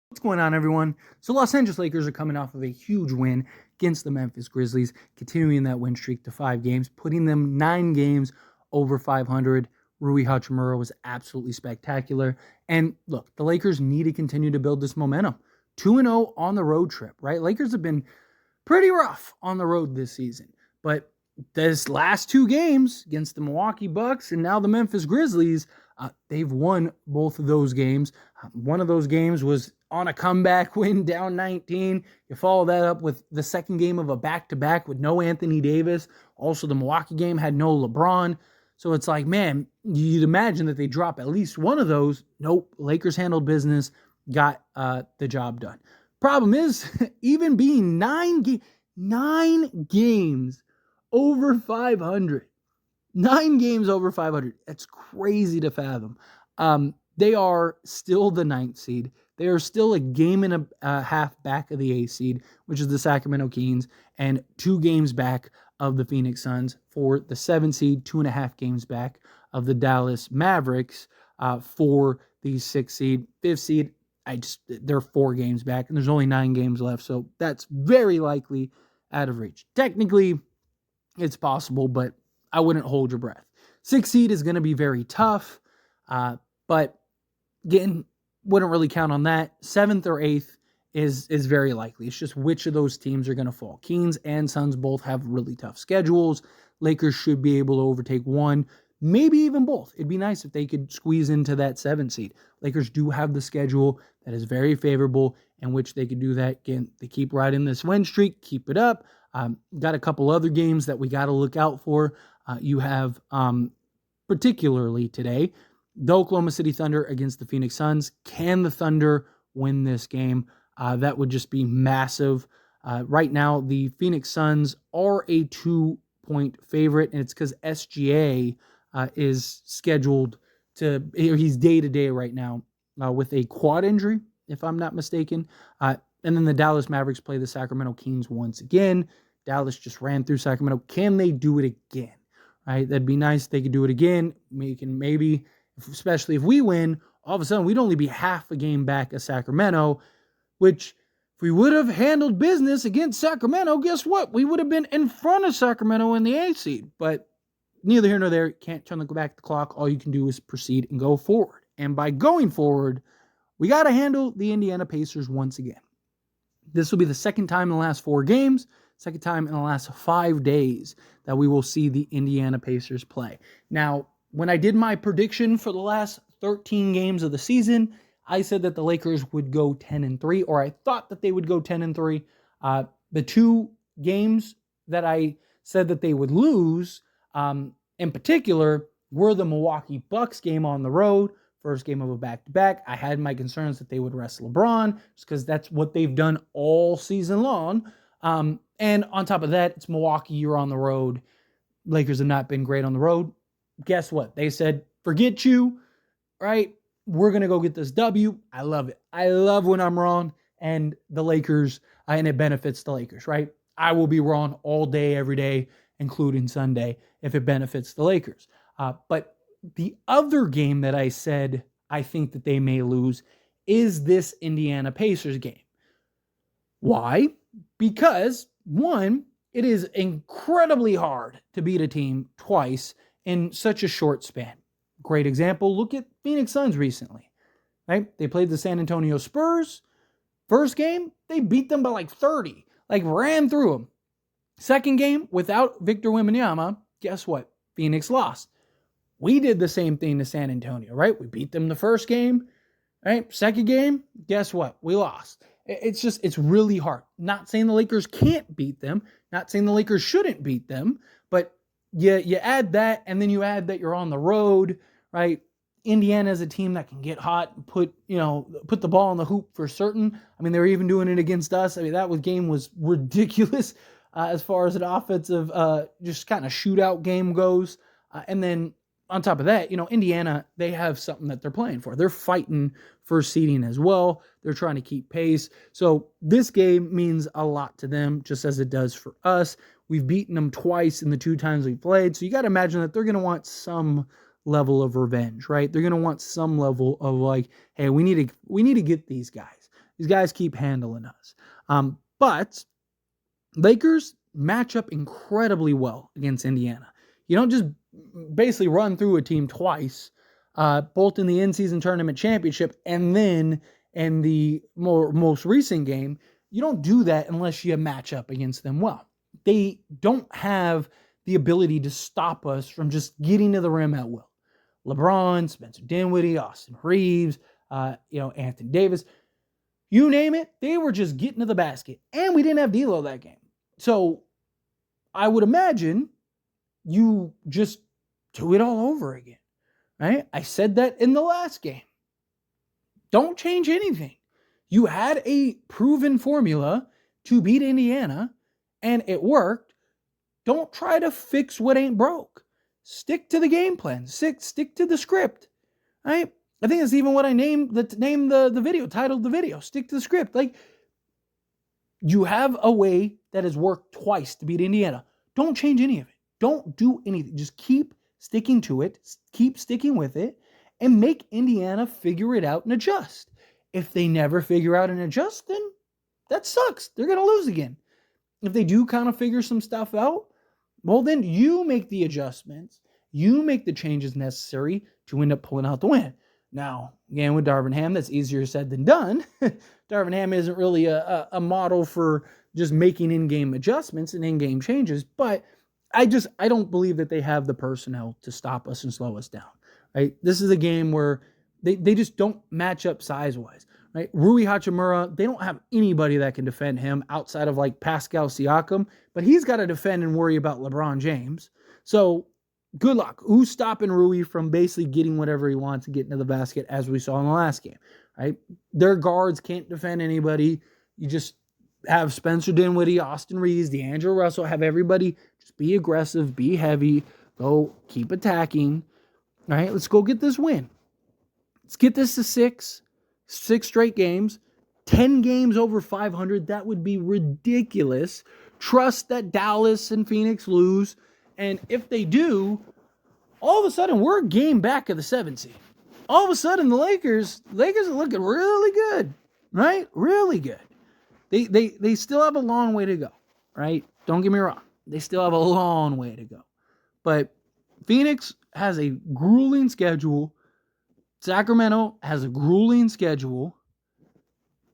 What's going on, everyone? So Los Angeles Lakers are coming off of a huge win against the Memphis Grizzlies, continuing that win streak to 5 games, putting them 9 games over 500. Rui Hachimura was absolutely spectacular. And look, the Lakers need to continue to build this momentum. 2-0 on the road trip, right? Lakers have been pretty rough on the road this season. But this last 2 games against the Milwaukee Bucks and now the Memphis Grizzlies, they've won both of those games. One of those games was on a comeback win down 19. You follow that up with the second game of a back-to-back with no Anthony Davis. Also, the Milwaukee game had no LeBron. So it's like, man, you'd imagine that they drop at least one of those. Nope, Lakers handled business, got the job done. Problem is, even being 9 games over 500. 9 games over 500. That's crazy to fathom. They are still the 9th seed. They are still a game and a half back of the 8th seed, which is the Sacramento Kings, and 2 games back of the Phoenix Suns for the 7th seed, 2.5 games back of the Dallas Mavericks for the 6th seed. 5th seed, they're 4 games back, and there's only 9 games left, so that's very likely out of reach. Technically, it's possible, but I wouldn't hold your breath. 6th seed is going to be very tough, but again, wouldn't really count on that. 7th or 8th is very likely. It's just which of those teams are going to fall. Kings and Suns both have really tough schedules. Lakers should be able to overtake one, maybe even both. It'd be nice if they could squeeze into that 7th seed. Lakers do have the schedule that is very favorable in which they could do that. Again, they keep riding this win streak, keep it up. Got a couple other games that we got to look out for. You have, particularly today, the Oklahoma City Thunder against the Phoenix Suns. Can the Thunder win this game? That would just be massive. Right now, the Phoenix Suns are a 2-point favorite, and it's because SGA is scheduled he's day-to-day right now with a quad injury, if I'm not mistaken. And then the Dallas Mavericks play the Sacramento Kings once again. Dallas just ran through Sacramento. Can they do it again? Right? That'd be nice if they could do it again. Maybe, especially if we win, all of a sudden we'd only be half a game back of Sacramento, which if we would have handled business against Sacramento, guess what? We would have been in front of Sacramento in the 8th seed. But neither here nor there. Can't turn back the clock. All you can do is proceed and go forward. And by going forward, we got to handle the Indiana Pacers once again. This will be the second time in the last 4 games, second time in the last 5 days that we will see the Indiana Pacers play. Now, when I did my prediction for the last 13 games of the season, I said that the Lakers would go 10-3, or I thought that they would go 10-3. The 2 games that I said that they would lose, in particular, were the Milwaukee Bucks game on the road, first game of a back-to-back. I had my concerns that they would rest LeBron, just because that's what they've done all season long. And on top of that, it's Milwaukee, you're on the road. Lakers have not been great on the road. Guess what? They said, forget you, right? We're going to go get this W. I love it. I love when I'm wrong, and the Lakers, and it benefits the Lakers, right? I will be wrong all day, every day, including Sunday, if it benefits the Lakers. But the other game that I said I think that they may lose is this Indiana Pacers game. Why? Because, one, it is incredibly hard to beat a team twice in such a short span. Great example, look at Phoenix Suns recently, right? They played the San Antonio Spurs. First game, they beat them by like 30, ran through them. Second game, without Victor Wembanyama, guess what? Phoenix lost. We did the same thing to San Antonio, right? We beat them the first game, right? Second game, guess what? We lost. It's really hard. Not saying the Lakers can't beat them, not saying the Lakers shouldn't beat them, but you add that, and then you add that you're on the road, right? Indiana is a team that can get hot and put the ball in the hoop for certain. I mean, they were even doing it against us. I mean, that game was ridiculous as far as an offensive, just kind of shootout game goes. And then on top of that, Indiana, they have something that they're playing for. They're fighting for seeding as well. They're trying to keep pace. So this game means a lot to them, just as it does for us. We've beaten them twice in the 2 times we played. So you got to imagine that they're going to want some level of revenge, right? They're going to want some level of hey, we need to get these guys. These guys keep handling us. But Lakers match up incredibly well against Indiana. You don't just basically run through a team twice, both in the in-season tournament championship and then in the most recent game. You don't do that unless you match up against them well. They don't have the ability to stop us from just getting to the rim at will. LeBron, Spencer Dinwiddie, Austin Reeves, Anthony Davis, you name it, they were just getting to the basket. And we didn't have D'Lo that game. So I would imagine you just do it all over again, right? I said that in the last game. Don't change anything. You had a proven formula to beat Indiana, and it worked. Don't try to fix what ain't broke. Stick to the game plan. Stick to the script, right? I think that's even what I named the video, titled the video. Stick to the script. Like, you have a way that has worked twice to beat Indiana. Don't change any of it. Don't do anything. Just keep sticking to it. Keep sticking with it and make Indiana figure it out and adjust. If they never figure out and adjust, then that sucks. They're going to lose again. If they do kind of figure some stuff out, well, then you make the adjustments. You make the changes necessary to end up pulling out the win. Now, again, with Darvin Ham, that's easier said than done. Darvin Ham isn't really a model for just making in-game adjustments and in-game changes, but I don't believe that they have the personnel to stop us and slow us down. Right? This is a game where they just don't match up size-wise. Right? Rui Hachimura, they don't have anybody that can defend him outside of like Pascal Siakam, but he's got to defend and worry about LeBron James. So good luck. Who's stopping Rui from basically getting whatever he wants and getting to the basket, as we saw in the last game, right? Their guards can't defend anybody. You just have Spencer Dinwiddie, Austin Reeves, D'Angelo Russell, have everybody just be aggressive, be heavy, go keep attacking. All right, let's go get this win. Let's get this to six straight games, 10 games over 500. That would be ridiculous. Trust that Dallas and Phoenix lose. And if they do, all of a sudden we're a game back of the 7th seed. All of a sudden the Lakers are looking really good, right? Really good. They still have a long way to go, right? Don't get me wrong. They still have a long way to go. But Phoenix has a grueling schedule. Sacramento has a grueling schedule.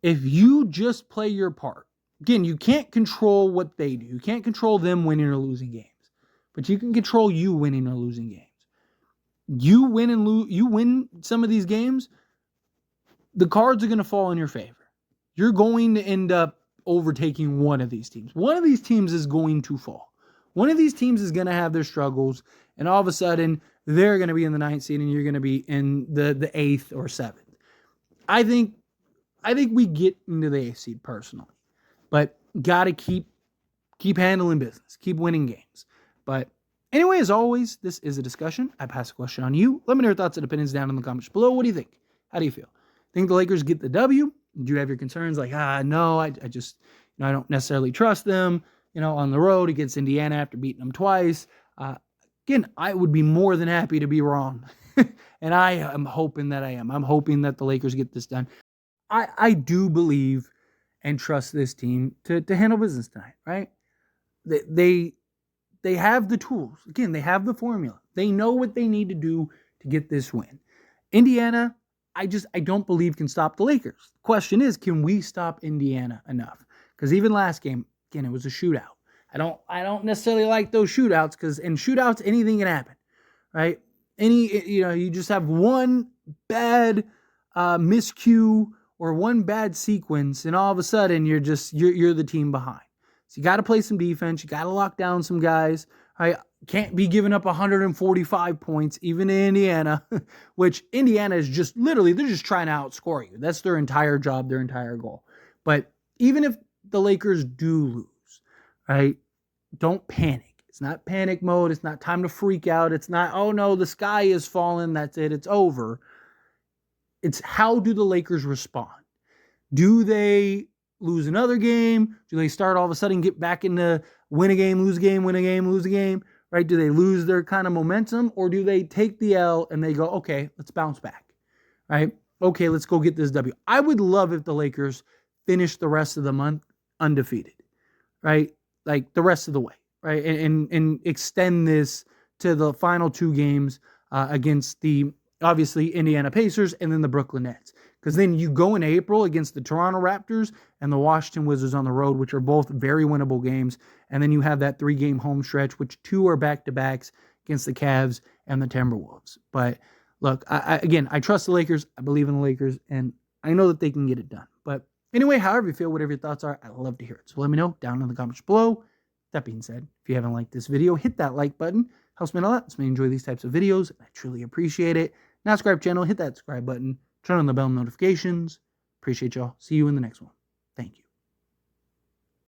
If you just play your part, again, you can't control what they do. You can't control them winning or losing games. But you can control you winning or losing games. You win and lose. You win some of these games, the cards are going to fall in your favor. You're going to end up overtaking one of these teams. One of these teams is going to fall. One of these teams is going to have their struggles, and all of a sudden, they're going to be in the 9th seed, and you're going to be in the 8th or 7th. I think we get into the 8th seed personally, but got to keep handling business, keep winning games. But anyway, as always, this is a discussion. I pass the question on you. Let me know your thoughts and opinions down in the comments below. What do you think? How do you feel? Think the Lakers get the W? Do you have your concerns like, no, I just, I don't necessarily trust them, on the road against Indiana after beating them twice. Again, I would be more than happy to be wrong. And I am hoping that I am. I'm hoping that the Lakers get this done. I do believe and trust this team to handle business tonight, right? They have the tools. Again, they have the formula. They know what they need to do to get this win. Indiana, I don't believe can stop the Lakers. The question is, can we stop Indiana enough? Because even last game, again, it was a shootout. I don't necessarily like those shootouts because in shootouts, anything can happen, right? You just have one bad miscue or one bad sequence, and all of a sudden you're the team behind. So you got to play some defense. You got to lock down some guys. I can't be giving up 145 points, even in Indiana, which Indiana is just literally, they're just trying to outscore you. That's their entire job, their entire goal. But even if the Lakers do lose, right, don't panic. It's not panic mode. It's not time to freak out. It's not, oh no, the sky is falling. That's it. It's over. It's how do the Lakers respond? Do they lose another game? Do they start all of a sudden get back into win a game, lose a game, win a game, lose a game, right? Do they lose their kind of momentum, or do they take the L and they go, okay, let's bounce back, right? okay, let's go get this W. I would love if the Lakers finish the rest of the month undefeated, right? Like the rest of the way, right? And extend this to the final 2 games against the obviously Indiana Pacers and then the Brooklyn Nets. Because then you go in April against the Toronto Raptors and the Washington Wizards on the road, which are both very winnable games. And then you have that 3-game home stretch, which 2 are back-to-backs against the Cavs and the Timberwolves. But look, again, I trust the Lakers. I believe in the Lakers, and I know that they can get it done. But anyway, however you feel, whatever your thoughts are, I'd love to hear it. So let me know down in the comments below. That being said, if you haven't liked this video, hit that like button. Helps me a lot. Helps me enjoy these types of videos. I truly appreciate it. Now subscribe channel, hit that subscribe button. Turn on the bell notifications. Appreciate y'all. See you in the next one.